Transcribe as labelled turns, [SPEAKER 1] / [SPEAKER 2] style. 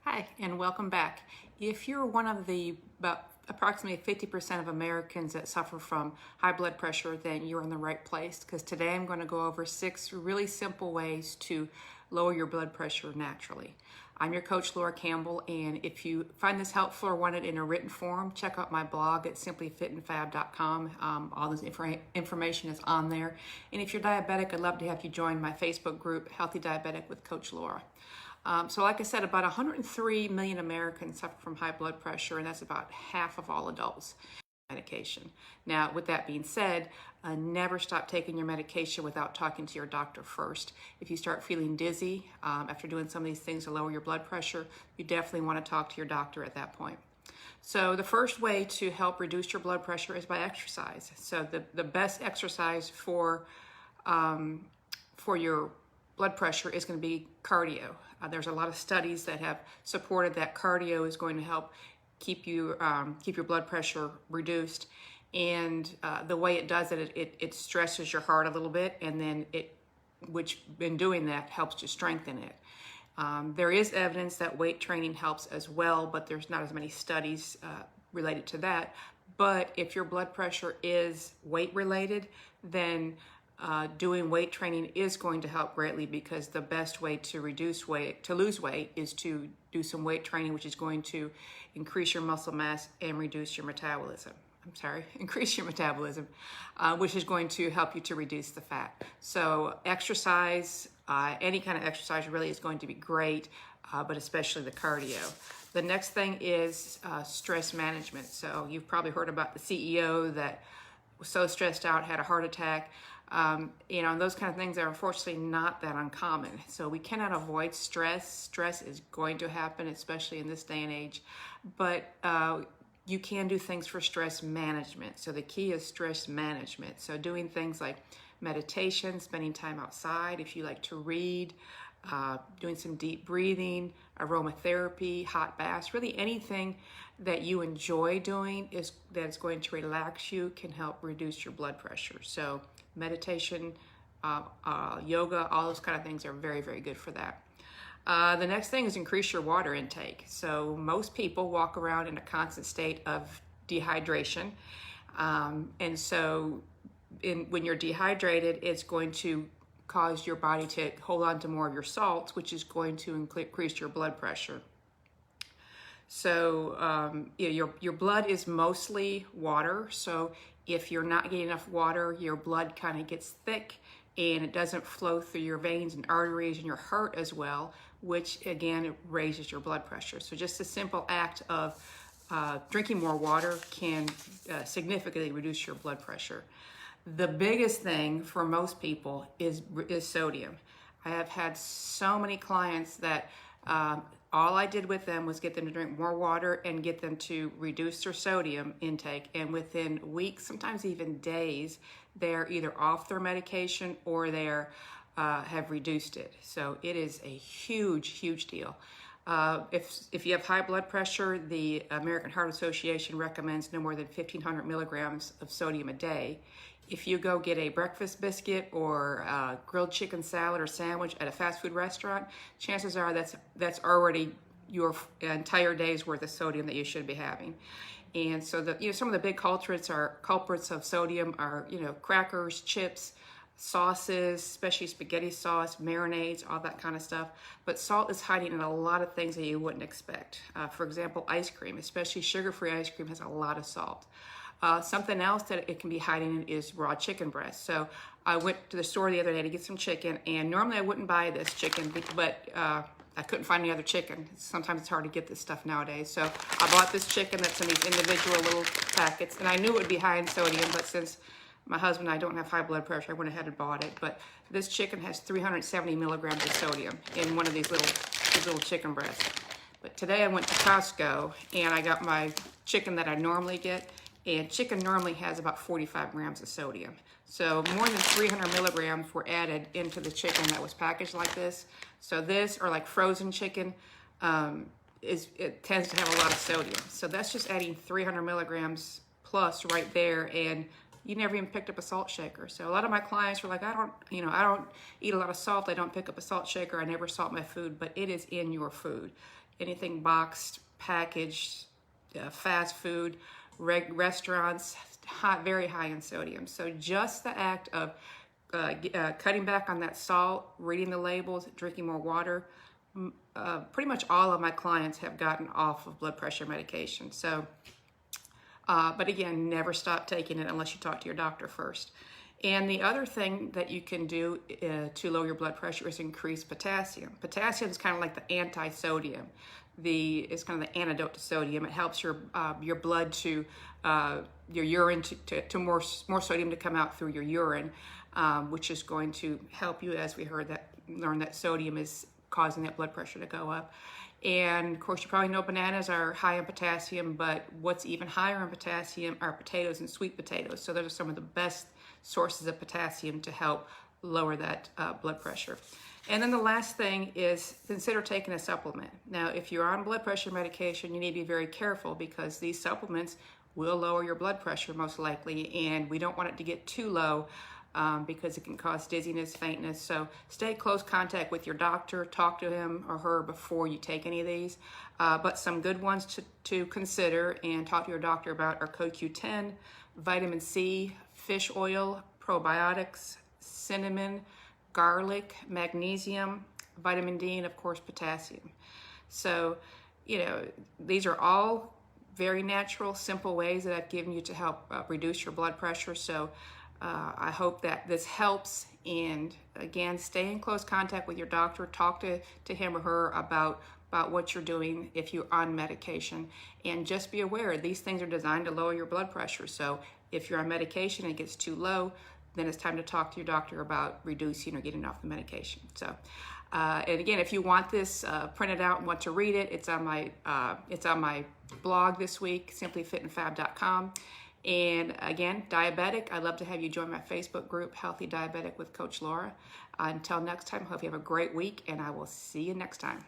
[SPEAKER 1] Hi, and welcome back. If you're one of the about approximately 50% of Americans that suffer from high blood pressure, then you're in the right place because today I'm going to go over 6 really simple ways to lower your blood pressure naturally. I'm your coach, Laura Campbell, and if you find this helpful or want it in a written form, check out my blog at simplyfitandfab.com. All this information is on there. And if you're diabetic, I'd love to have you join my Facebook group, Healthy Diabetic with Coach Laura. So like I said, about 103 million Americans suffer from high blood pressure, and that's about half of all adults. Medication. Now, with that being said, never stop taking your medication without talking to your doctor first. If you start feeling dizzy after doing some of these things to lower your blood pressure, you definitely want to talk to your doctor at that point. So the first way to help reduce your blood pressure is by exercise. So the best exercise for your blood pressure is going to be cardio. There's a lot of studies that have supported that cardio is going to help keep your blood pressure reduced, and the way it does it stresses your heart a little bit, and then which in doing that helps to strengthen it. There is evidence that weight training helps as well, but there's not as many studies related to that. But if your blood pressure is weight related, then doing weight training is going to help greatly, because the best way to lose weight is to do some weight training, which is going to increase your muscle mass and reduce your metabolism. Increase your metabolism, which is going to help you to reduce the fat. So exercise, any kind of exercise really is going to be great, but especially the cardio. The next thing is stress management. So you've probably heard about the CEO that was so stressed out, had a heart attack. And those kind of things are unfortunately not that uncommon. So we cannot avoid stress. Stress is going to happen, especially in this day and age. But you can do things for stress management. So the key is stress management. So doing things like meditation, spending time outside, if you like to read, doing some deep breathing, aromatherapy, hot baths, really anything that you enjoy doing that is going to relax you can help reduce your blood pressure. So meditation, yoga, all those kind of things are very, very good for that. The next thing is increase your water intake. So most people walk around in a constant state of dehydration. And so when you're dehydrated, it's going to cause your body to hold on to more of your salts, which is going to increase your blood pressure. So your blood is mostly water. So if you're not getting enough water, your blood kind of gets thick and it doesn't flow through your veins and arteries and your heart as well, which again raises your blood pressure. So just a simple act of drinking more water can significantly reduce your blood pressure. The biggest thing for most people is sodium. I have had so many clients that all I did with them was get them to drink more water and get them to reduce their sodium intake. And within weeks, sometimes even days, they're either off their medication or they're have reduced it. So it is a huge, huge deal. If you have high blood pressure, the American Heart Association recommends no more than 1,500 milligrams of sodium a day. If you go get a breakfast biscuit or a grilled chicken salad or sandwich at a fast food restaurant, chances are that's already your entire day's worth of sodium that you should be having. And so some of the big culprits of sodium are crackers, chips, sauces, especially spaghetti sauce, marinades, all that kind of stuff. But salt is hiding in a lot of things that you wouldn't expect. For example, ice cream, especially sugar-free ice cream, has a lot of salt. Something else that it can be hiding in is raw chicken breast. So I went to the store the other day to get some chicken, and normally I wouldn't buy this chicken, but I couldn't find any other chicken. Sometimes it's hard to get this stuff nowadays. So I bought this chicken that's in these individual little packets, and I knew it would be high in sodium, but since my husband and I don't have high blood pressure, I went ahead and bought it. But this chicken has 370 milligrams of sodium in one of these little chicken breasts. But today I went to Costco, and I got my chicken that I normally get, and chicken normally has about 45 grams of sodium. So more than 300 milligrams were added into the chicken that was packaged like this. So this, or like frozen chicken, it tends to have a lot of sodium. So that's just adding 300 milligrams plus right there, and you never even picked up a salt shaker. So a lot of my clients were like, I don't eat a lot of salt. I don't pick up a salt shaker. I never salt my food, but it is in your food. anything boxed, packaged, fast food, restaurants, very high in sodium. So just the act of cutting back on that salt, reading the labels, drinking more water, pretty much all of my clients have gotten off of blood pressure medication. So, but again, never stop taking it unless you talk to your doctor first. And the other thing that you can do to lower your blood pressure is increase potassium. Potassium is kind of like the anti-sodium. It's kind of the antidote to sodium. It helps your blood to your urine to more sodium to come out through your urine, which is going to help you, as we learned that sodium is causing that blood pressure to go up. And of course, you probably know bananas are high in potassium, but what's even higher in potassium are potatoes and sweet potatoes. So those are some of the best sources of potassium to help lower that blood pressure. And then the last thing is consider taking a supplement. Now, if you're on blood pressure medication, you need to be very careful because these supplements will lower your blood pressure most likely, and we don't want it to get too low because it can cause dizziness, faintness. So stay in close contact with your doctor, talk to him or her before you take any of these. But some good ones to consider and talk to your doctor about are CoQ10, vitamin C, fish oil, probiotics, cinnamon, garlic, magnesium, vitamin D, and of course potassium. So, these are all very natural, simple ways that I've given you to help reduce your blood pressure. So I hope that this helps. And again, stay in close contact with your doctor. Talk to him or her about what you're doing if you're on medication. And just be aware, these things are designed to lower your blood pressure. So if you're on medication and it gets too low, then it's time to talk to your doctor about reducing or getting off the medication. So, and again, if you want this printed out and want to read it, it's on my blog this week, simplyfitandfab.com. And again, diabetic, I'd love to have you join my Facebook group, Healthy Diabetic with Coach Laura. Until next time, I hope you have a great week, and I will see you next time.